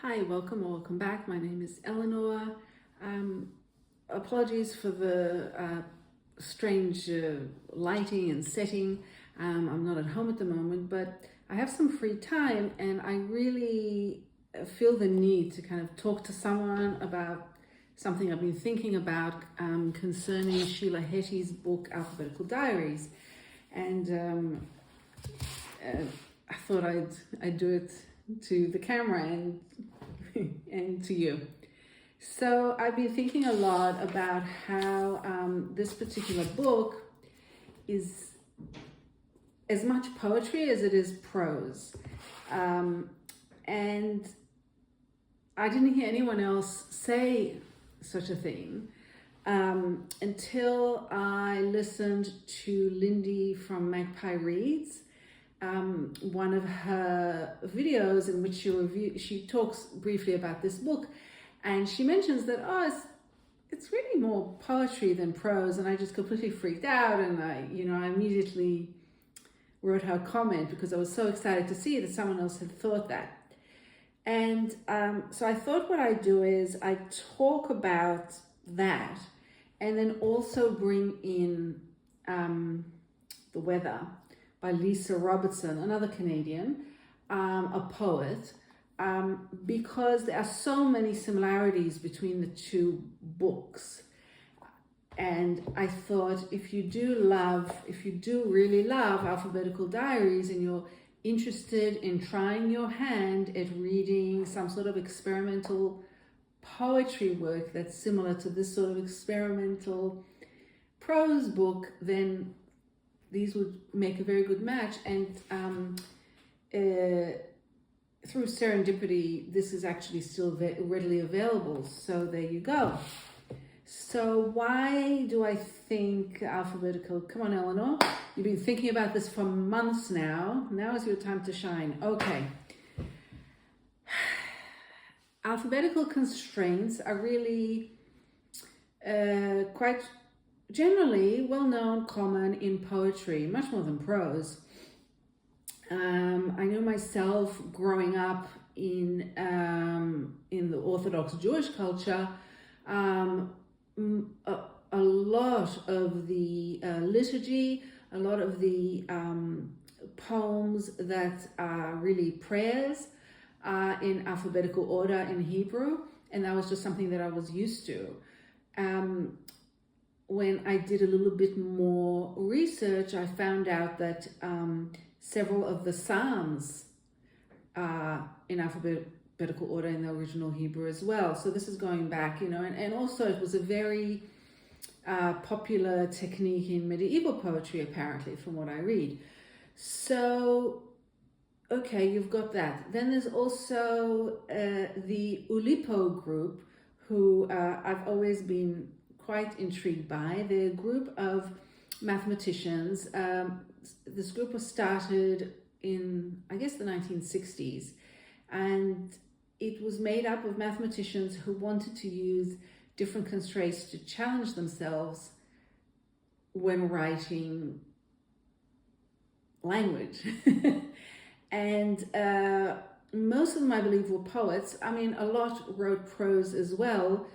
Hi, welcome or welcome back. My name is Eleanor. Apologies for the strange lighting and setting. I'm not at home at the moment, but I have some free time and I really feel the need to kind of talk to someone about something I've been thinking about concerning Sheila Heti's book, Alphabetical Diaries. And I thought I'd do it to the camera and and to you. So I've been thinking a lot about how this particular book is as much poetry as it is prose. And I didn't hear anyone else say such a thing until I listened to Lindy from Magpie Reads, one of her videos in which she talks briefly about this book, and she mentions that it's really more poetry than prose, and I just completely freaked out, and I immediately wrote her a comment because I was so excited to see that someone else had thought that. And so I thought what I do is I talk about that and then also bring in The Weather by Lisa Robertson, another Canadian, a poet, because there are so many similarities between the two books. And I thought if you do really love Alphabetical Diaries and you're interested in trying your hand at reading some sort of experimental poetry work that's similar to this sort of experimental prose book, then these would make a very good match. And through serendipity, this is actually still readily available. So there you go. So why do I think Alphabetical? Come on, Eleanor. You've been thinking about this for months now. Now is your time to shine. Okay. Alphabetical constraints are really quite generally well-known, common in poetry, much more than prose. I know myself growing up in the Orthodox Jewish culture, a lot of the liturgy, a lot of the poems that are really prayers are in alphabetical order in Hebrew, and that was just something that I was used to. When I did a little bit more research, I found out that several of the Psalms are in alphabetical order in the original Hebrew as well. So this is going back, and also it was a very popular technique in medieval poetry, apparently, from what I read. So, okay, you've got that. Then there's also the Ulipo group, who I've always been quite intrigued by. They're a group of mathematicians. This group was started in, I guess, the 1960s, and it was made up of mathematicians who wanted to use different constraints to challenge themselves when writing language. And most of them, I believe, were poets. I mean, a lot wrote prose as well.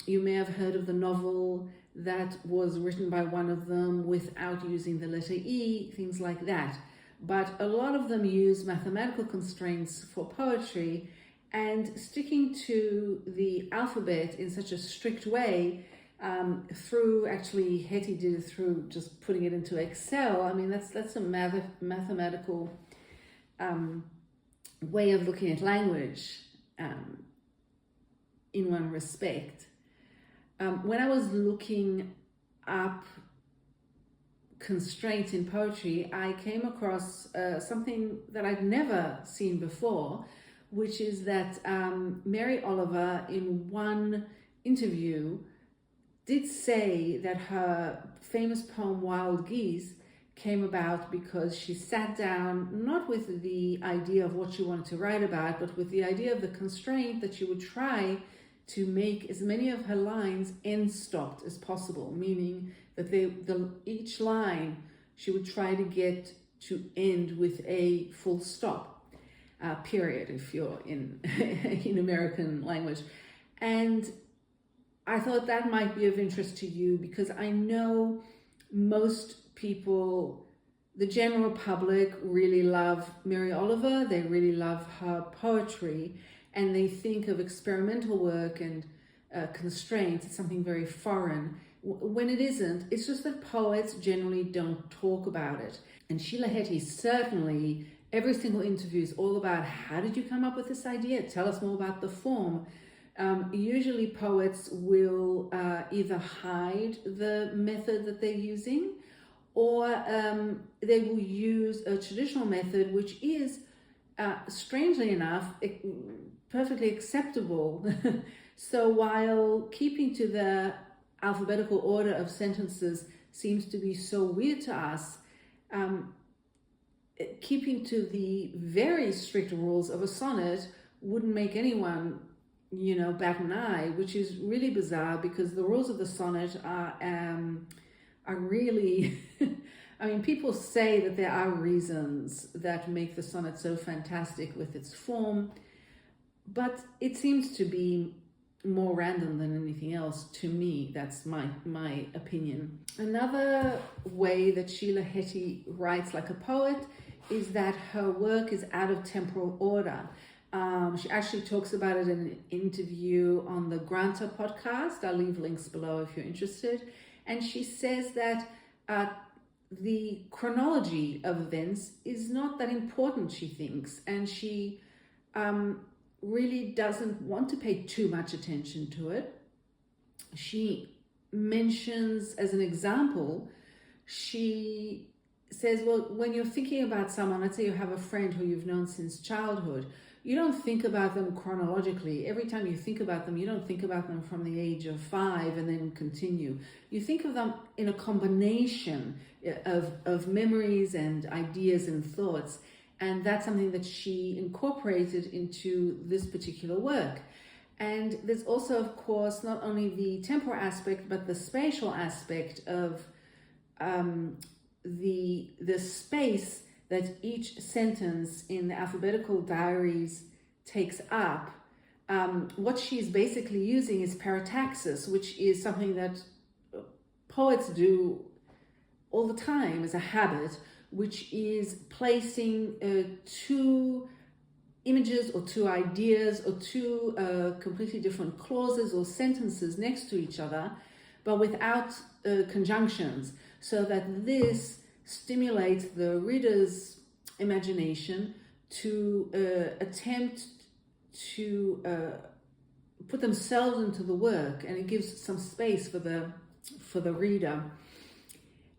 You may have heard of the novel that was written by one of them without using the letter E, things like that. But a lot of them use mathematical constraints for poetry, and sticking to the alphabet in such a strict way, Heti did it through just putting it into Excel. I mean, that's a mathematical way of looking at language in one respect. When I was looking up constraints in poetry, I came across something that I'd never seen before, which is that Mary Oliver, in one interview, did say that her famous poem Wild Geese came about because she sat down not with the idea of what she wanted to write about, but with the idea of the constraint that she would try to make as many of her lines end-stopped as possible, meaning that each line she would try to get to end with a full stop. period, if you're in in American language. And I thought that might be of interest to you, because I know most people, the general public, really love Mary Oliver. They really love her poetry, and they think of experimental work and constraints as something very foreign, when it isn't. It's just that poets generally don't talk about it. And Sheila Heti, certainly, every single interview is all about, how did you come up with this idea? Tell us more about the form. Usually poets will either hide the method that they're using, or they will use a traditional method, which is, strangely enough, perfectly acceptable. So while keeping to the alphabetical order of sentences seems to be so weird to us, keeping to the very strict rules of a sonnet wouldn't make anyone, bat an eye, which is really bizarre, because the rules of the sonnet are really, I mean, people say that there are reasons that make the sonnet so fantastic with its form, but it seems to be more random than anything else to me. That's my opinion. Another way that Sheila Heti writes like a poet is that her work is out of temporal order. She actually talks about it in an interview on the Granta podcast. I'll leave links below if you're interested. And she says that the chronology of events is not that important, she thinks, and she really doesn't want to pay too much attention to it. She mentions, as an example, she says, well, when you're thinking about someone, let's say you have a friend who you've known since childhood, you don't think about them chronologically. Every time you think about them, you don't think about them from the age of 5 and then continue. You think of them in a combination of memories and ideas and thoughts. And that's something that she incorporated into this particular work. And there's also, of course, not only the temporal aspect, but the spatial aspect of the space that each sentence in the Alphabetical Diaries takes up. What she's basically using is parataxis, which is something that poets do all the time as a habit, which is placing two images or two ideas or two completely different clauses or sentences next to each other, but without conjunctions, so that this stimulates the reader's imagination to attempt to put themselves into the work, and it gives some space for the reader.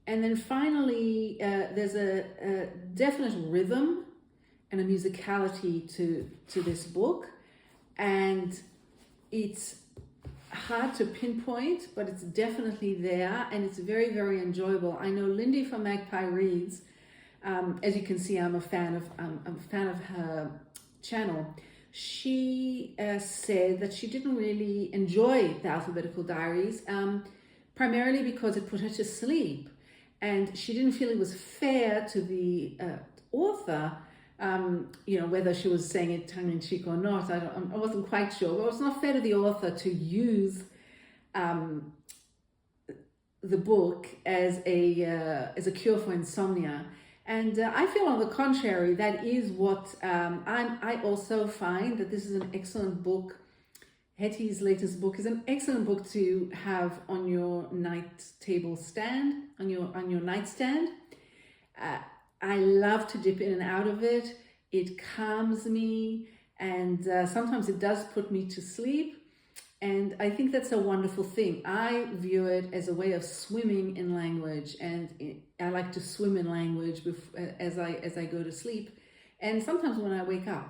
And then finally, there's a definite rhythm and a musicality to this book, and it's hard to pinpoint, but it's definitely there, and it's very, very enjoyable. I know Lindy from Magpie Reads, as you can see, I'm a fan of her channel. She said that she didn't really enjoy the Alphabetical Diaries, primarily because it put her to sleep. And she didn't feel it was fair to the author, whether she was saying it tongue-in-cheek or not, I wasn't quite sure. But it's not fair to the author to use the book as a cure for insomnia. And I feel, on the contrary, that is what I also find that this is an excellent book. Heti's latest book is an excellent book to have on your night table stand, on your nightstand. I love to dip in and out of it. It calms me, and sometimes it does put me to sleep. And I think that's a wonderful thing. I view it as a way of swimming in language, and I like to swim in language as I go to sleep, and sometimes when I wake up.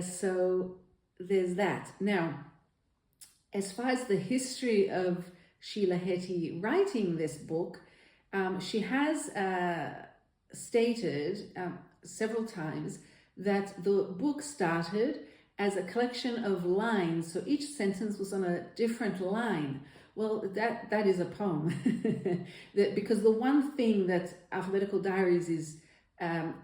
So there's that. Now, as far as the history of Sheila Heti writing this book, she has stated several times that the book started as a collection of lines, so each sentence was on a different line. Well, that is a poem, because the one thing that Alphabetical Diaries is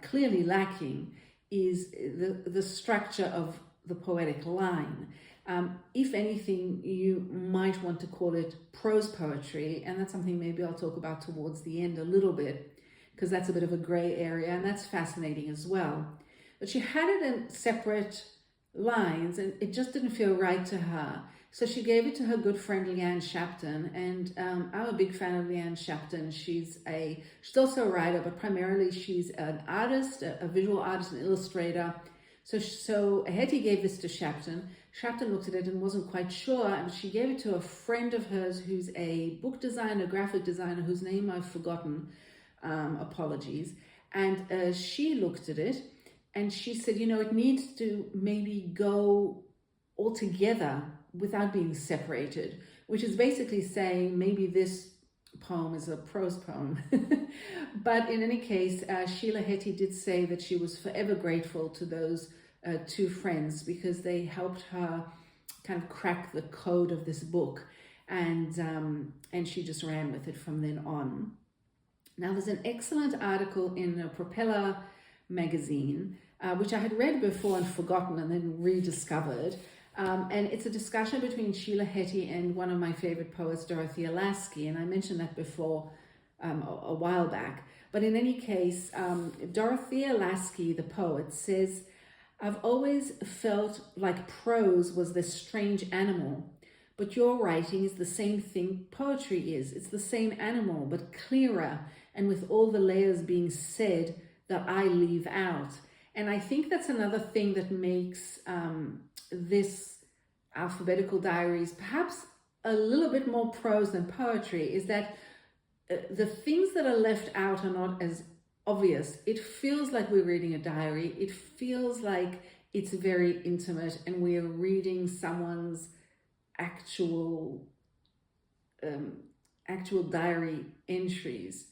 clearly lacking is the structure of the poetic line. If anything, you might want to call it prose poetry, and that's something maybe I'll talk about towards the end a little bit, because that's a bit of a gray area, and that's fascinating as well. But she had it in separate lines, and it just didn't feel right to her. So she gave it to her good friend Leanne Shapton, and I'm a big fan of Leanne Shapton. She's also a writer, but primarily she's an artist, a visual artist, an illustrator. So Heti gave this to Shapton. Shapton looked at it and wasn't quite sure, and she gave it to a friend of hers who's a book designer, graphic designer, whose name I've forgotten, apologies. And she looked at it and she said, it needs to maybe go all together without being separated, which is basically saying maybe this poem is a prose poem. But in any case, Sheila Heti did say that she was forever grateful to those two friends, because they helped her kind of crack the code of this book, and she just ran with it from then on. Now, there's an excellent article in Propeller Magazine, which I had read before and forgotten and then rediscovered. And it's a discussion between Sheila Heti and one of my favorite poets, Dorothea Lasky, and I mentioned that before a while back. But in any case, Dorothea Lasky, the poet, says, "I've always felt like prose was this strange animal, but your writing is the same thing poetry is. It's the same animal, but clearer, and with all the layers being said that I leave out." And I think that's another thing that makes this Alphabetical Diaries perhaps a little bit more prose than poetry, is that the things that are left out are not as obvious. It feels like we're reading a diary. It feels like it's very intimate and we are reading someone's actual diary entries.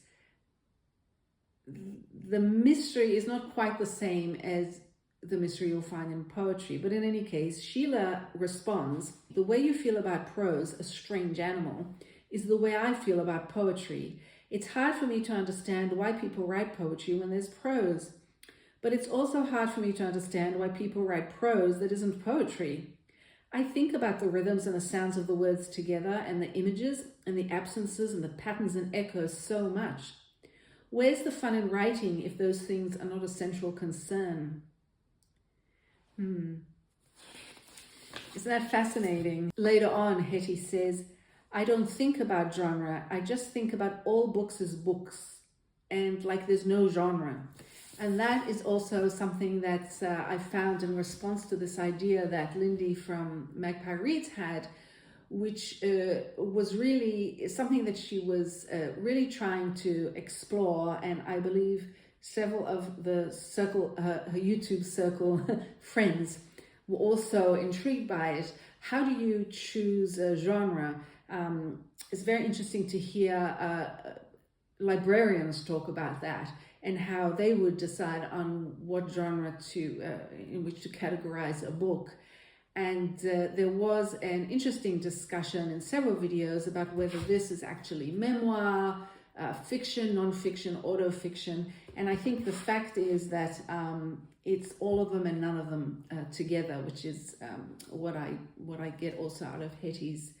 The mystery is not quite the same as the mystery you'll find in poetry. But in any case, Sheila responds, "The way you feel about prose, a strange animal, is the way I feel about poetry. It's hard for me to understand why people write poetry when there's prose. But it's also hard for me to understand why people write prose that isn't poetry. I think about the rhythms and the sounds of the words together, and the images and the absences and the patterns and echoes so much. Where's the fun in writing if those things are not a central concern?" Isn't that fascinating? Later on, Heti says, "I don't think about genre. I just think about all books as books, and like there's no genre." And that is also something that I found in response to this idea that Lindy from Magpie Reads had, which was really something that she was really trying to explore. And I believe several of the circle, her YouTube circle friends were also intrigued by it. How do you choose a genre? It's very interesting to hear librarians talk about that and how they would decide on what genre in which to categorize a book. And there was an interesting discussion in several videos about whether this is actually memoir, fiction, non-fiction, autofiction. And I think the fact is that it's all of them and none of them together, which is what I get also out of Heti's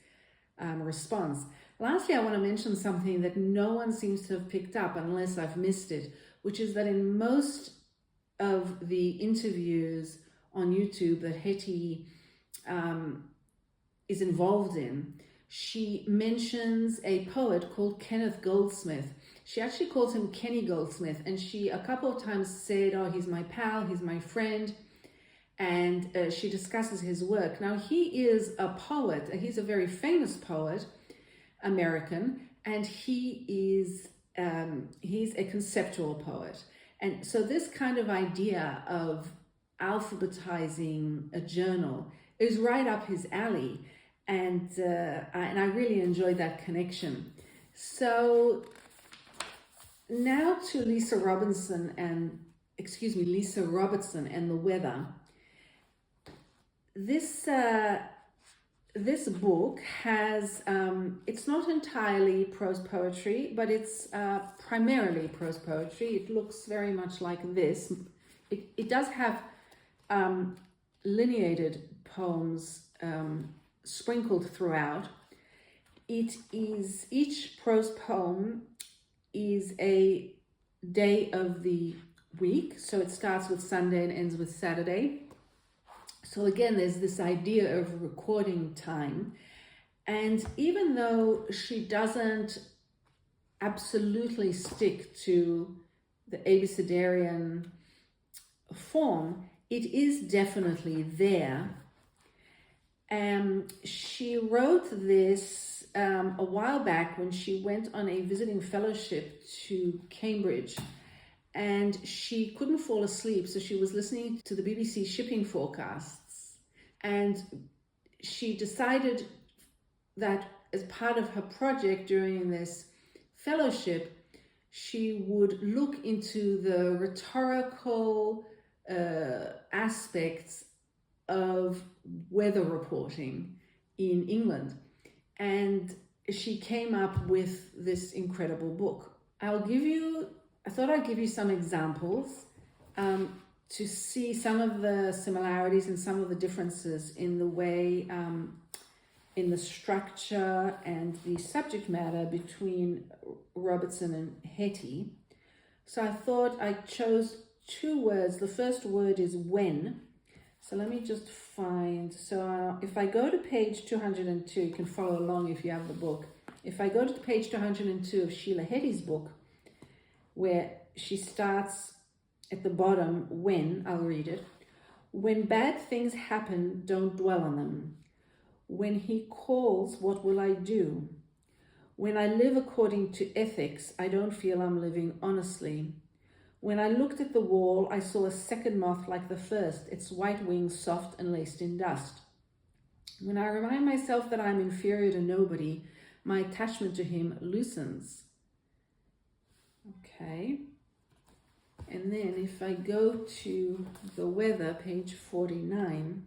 response. Lastly, I want to mention something that no one seems to have picked up unless I've missed it, which is that in most of the interviews on YouTube that Heti is involved in, she mentions a poet called Kenneth Goldsmith. She actually calls him Kenny Goldsmith, and she a couple of times said, "Oh, he's my pal, he's my friend," and she discusses his work. Now, he is a poet. He's a very famous poet, American, and he's a conceptual poet. And so this kind of idea of alphabetizing a journal is right up his alley. And I really enjoyed that connection. So now to Lisa Robertson and the weather. This book has, it's not entirely prose poetry, but it's primarily prose poetry. It looks very much like this. it does have lineated poems sprinkled throughout. Each prose poem is a day of the week, so it starts with Sunday and ends with Saturday. So again, there's this idea of recording time. And even though she doesn't absolutely stick to the abecedarian form, it is definitely there. She wrote this a while back when she went on a visiting fellowship to Cambridge, and she couldn't fall asleep, so she was listening to the BBC shipping forecasts, and she decided that as part of her project during this fellowship, she would look into the rhetorical aspects of weather reporting in England. And she came up with this incredible book. I thought I'd give you some examples to see some of the similarities and some of the differences in the way, in the structure and the subject matter between Robertson and Heti. So I thought I chose two words. The first word is when. So let me just find, if I go to page 202, you can follow along if you have the book. If I go to page 202 of Sheila Heti's book, where she starts at the bottom, when, I'll read it. When bad things happen, don't dwell on them. When he calls, what will I do? When I live according to ethics, I don't feel I'm living honestly. When I looked at the wall, I saw a second moth like the first, its white wings soft and laced in dust. When I remind myself that I'm inferior to nobody, my attachment to him loosens. Okay. And then if I go to the weather, page 49.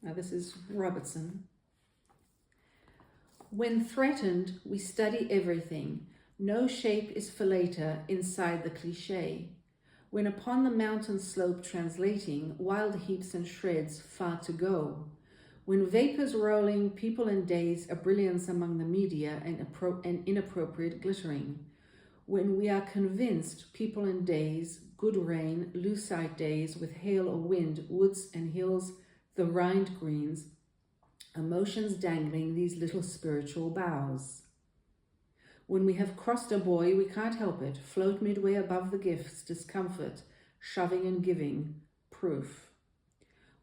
Now this is Robertson. When threatened, we study everything. No shape is for later inside the cliché. When upon the mountain slope translating, wild heaps and shreds far to go. When vapors rolling, people and days, a brilliance among the media and inappropriate glittering. When we are convinced, people and days, good rain, lucite days with hail or wind, woods and hills, the rind greens, emotions dangling these little spiritual boughs. When we have crossed a buoy, we can't help it, float midway above the gifts, discomfort, shoving and giving, proof.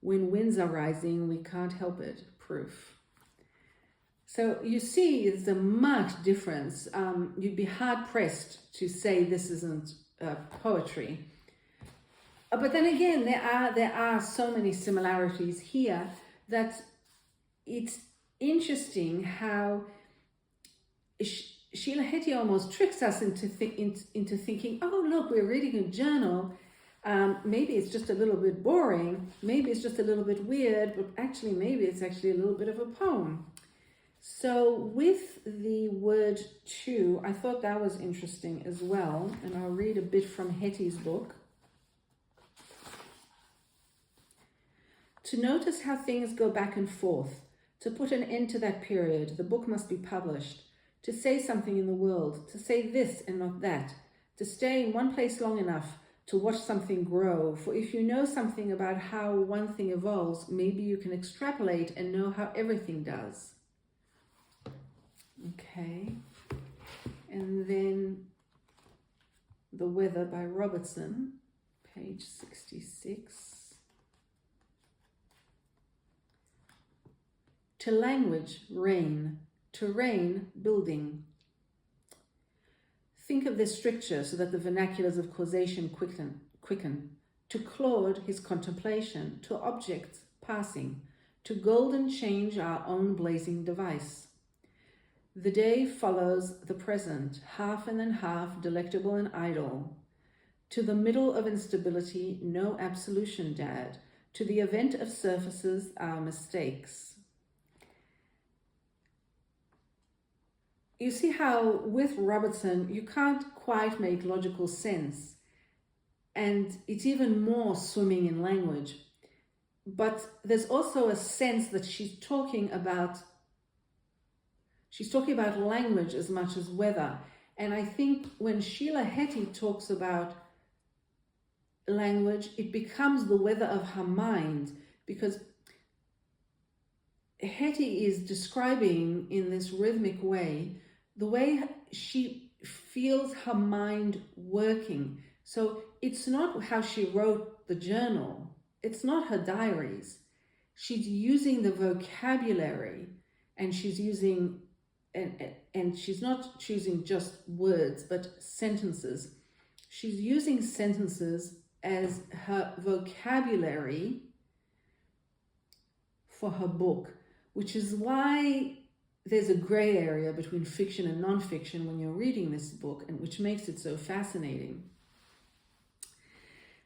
When winds are rising, we can't help it, proof. So you see, there's a marked difference. You'd be hard-pressed to say this isn't poetry. But then again, there are so many similarities here that it's interesting how Sheila Heti almost tricks us into thinking, oh, look, we're reading a journal. Maybe it's just a little bit boring. Maybe it's just a little bit weird, but actually, maybe it's actually a little bit of a poem. So with the word to, I thought that was interesting as well. And I'll read a bit from Heti's book. To notice how things go back and forth. To put an end to that period, the book must be published. To say something in the world, to say this and not that, to stay in one place long enough to watch something grow. For if you know something about how one thing evolves, maybe you can extrapolate and know how everything does. Okay. And then The Weather by Robertson, page 66. To language, rain. To rain, building. Think of this stricture so that the vernaculars of causation quicken. To Claude, his contemplation. To objects, passing. To golden change, our own blazing device. The day follows the present, half and then half, delectable and idle. To the middle of instability, no absolution, Dad. To the event of surfaces, our mistakes. You see how with Robertson, you can't quite make logical sense. and it's even more swimming in language. But there's also a sense that she's talking about language as much as weather. And I think when Sheila Heti talks about language, it becomes the weather of her mind, because Heti is describing in this rhythmic way the way she feels her mind working. So it's not how she wrote the journal, it's not her diaries. She's using the vocabulary, and she's using, and she's not choosing just words, but sentences. She's using sentences as her vocabulary for her book, which is why there's a gray area between fiction and nonfiction when you're reading this book, and which makes it so fascinating.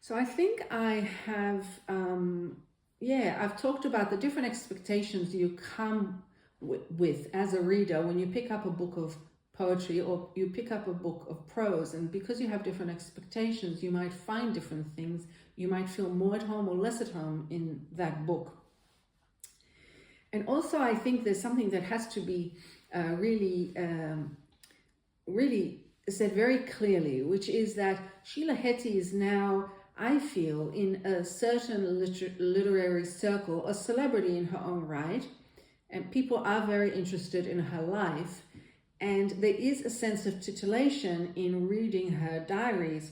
So I think I have, I've talked about the different expectations you come with as a reader when you pick up a book of poetry or you pick up a book of prose. And because you have different expectations, you might find different things. You might feel more at home or less at home in that book. And also, I think there's something that has to be really said very clearly, which is that Sheila Heti is now, I feel, in a certain literary circle, a celebrity in her own right, and people are very interested in her life. And there is a sense of titillation in reading her diaries,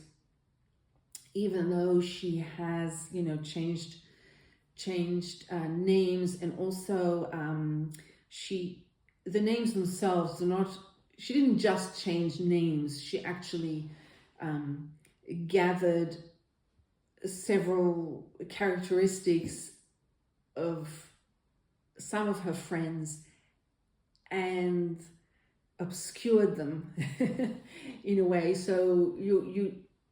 even though she has, changed names, and also the names themselves do not. She didn't just change names. She actually gathered several characteristics of some of her friends and obscured them in a way. So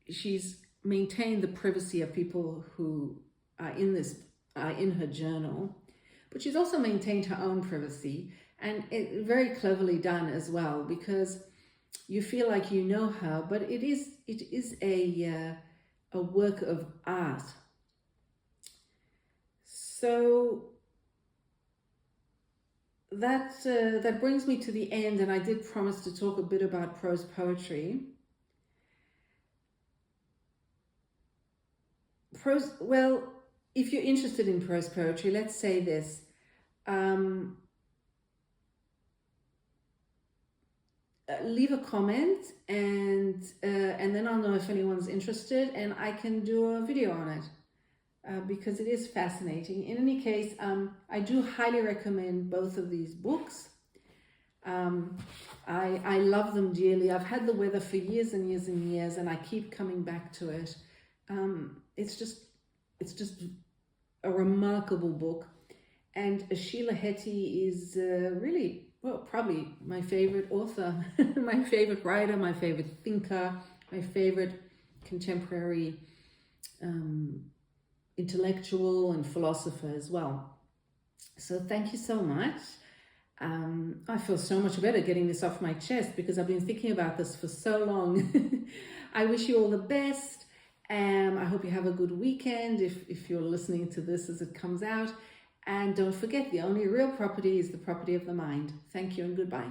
she's maintained the privacy of people who are in her journal, but she's also maintained her own privacy, and it very cleverly done as well, because you feel like you know her, but it is a work of art. So that brings me to the end, and I did promise to talk a bit about prose poetry. Well, if you're interested in prose poetry, let's say this. Leave a comment, and then I'll know if anyone's interested, and I can do a video on it, because it is fascinating. In any case, I do highly recommend both of these books. I love them dearly. I've had The Weather for years and years and years, and I keep coming back to it. It's just a remarkable book, and Sheila Heti is really, well, probably my favorite author, my favorite writer, my favorite thinker, my favorite contemporary intellectual and philosopher as well. So thank you so much. I feel so much better getting this off my chest, because I've been thinking about this for so long. I wish you all the best. I hope you have a good weekend if you're listening to this as it comes out. And don't forget, the only real property is the property of the mind. Thank you and goodbye.